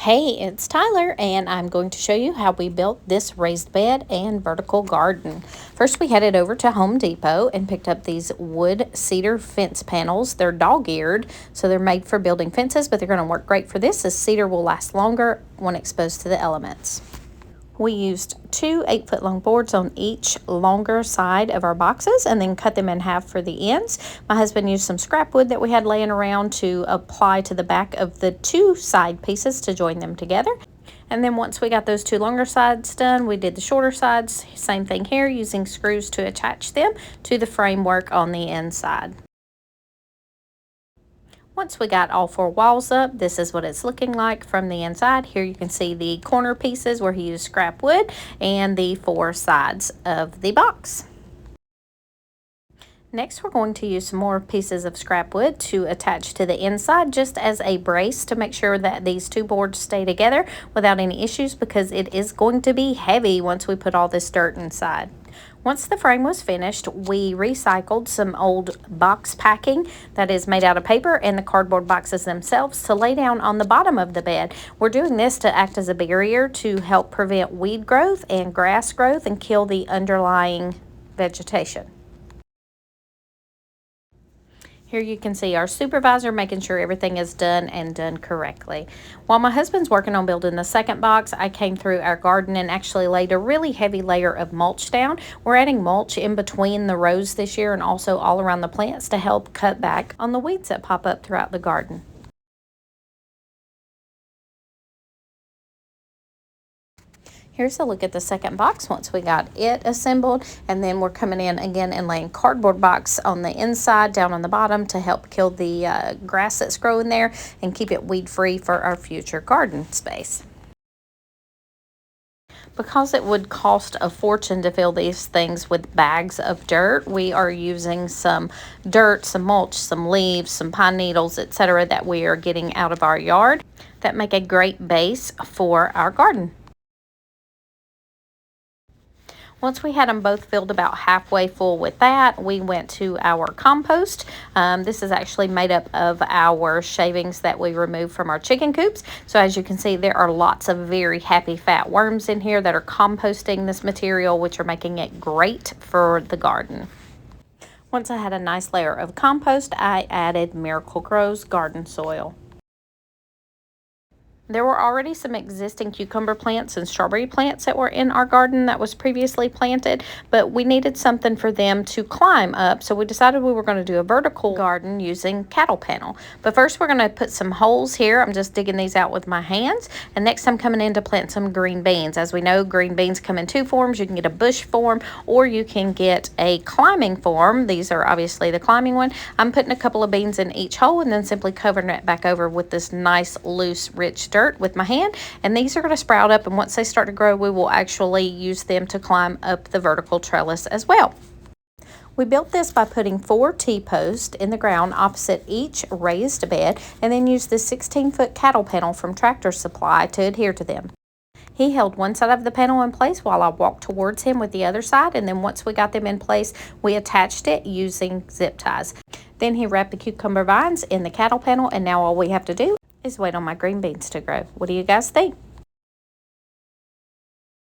Hey, it's Tyler, and I'm going to show you how we built this raised bed and vertical garden. First, we headed over to Home Depot and picked up these wood cedar fence panels. They're dog-eared, so they're made for building fences, but they're going to work great for this, as cedar will last longer when exposed to the elements. We used two 8-foot long boards on each longer side of our boxes and then cut them in half for the ends. My husband used some scrap wood that we had laying around to apply to the back of the two side pieces to join them together. And then once we got those two longer sides done, we did the shorter sides. Same thing here, using screws to attach them to the framework on the inside. Once we got all four walls up, this is what it's looking like from the inside. Here you can see the corner pieces where he used scrap wood and the four sides of the box. Next, we're going to use some more pieces of scrap wood to attach to the inside just as a brace to make sure that these two boards stay together without any issues, because it is going to be heavy once we put all this dirt inside. Once the frame was finished, we recycled some old box packing that is made out of paper and the cardboard boxes themselves to lay down on the bottom of the bed. We're doing this to act as a barrier to help prevent weed growth and grass growth and kill the underlying vegetation. Here you can see our supervisor making sure everything is done and done correctly. While my husband's working on building the second box, I came through our garden and actually laid a really heavy layer of mulch down. We're adding mulch in between the rows this year and also all around the plants to help cut back on the weeds that pop up throughout the garden. Here's a look at the second box once we got it assembled, and then we're coming in again and laying cardboard box on the inside down on the bottom to help kill the grass that's growing there and keep it weed free for our future garden space. Because it would cost a fortune to fill these things with bags of dirt, we are using some dirt, some mulch, some leaves, some pine needles, etc. that we are getting out of our yard that make a great base for our garden. Once we had them both filled about halfway full with that, we went to our compost. This is actually made up of our shavings that we removed from our chicken coops. So as you can see, there are lots of very happy fat worms in here that are composting this material, which are making it great for the garden. Once I had a nice layer of compost, I added Miracle-Gro's garden soil. There were already some existing cucumber plants and strawberry plants that were in our garden that was previously planted, but we needed something for them to climb up, so we decided we were going to do a vertical garden using cattle panel. But first we're going to put some holes here. I'm just digging these out with my hands, and next I'm coming in to plant some green beans. As we know, green beans come in two forms. You can get a bush form or you can get a climbing form. These are obviously the climbing one. I'm putting a couple of beans in each hole and then simply covering it back over with this nice loose rich dirt with my hand, and these are going to sprout up, and once they start to grow, we will actually use them to climb up the vertical trellis as well. We built this by putting 4 T-posts in the ground opposite each raised bed, and then used the 16-foot cattle panel from Tractor Supply to adhere to them. He held one side of the panel in place while I walked towards him with the other side, and then once we got them in place, we attached it using zip ties. Then he wrapped the cucumber vines in the cattle panel, and now all we have to do is wait on my green beans to grow. What do you guys think?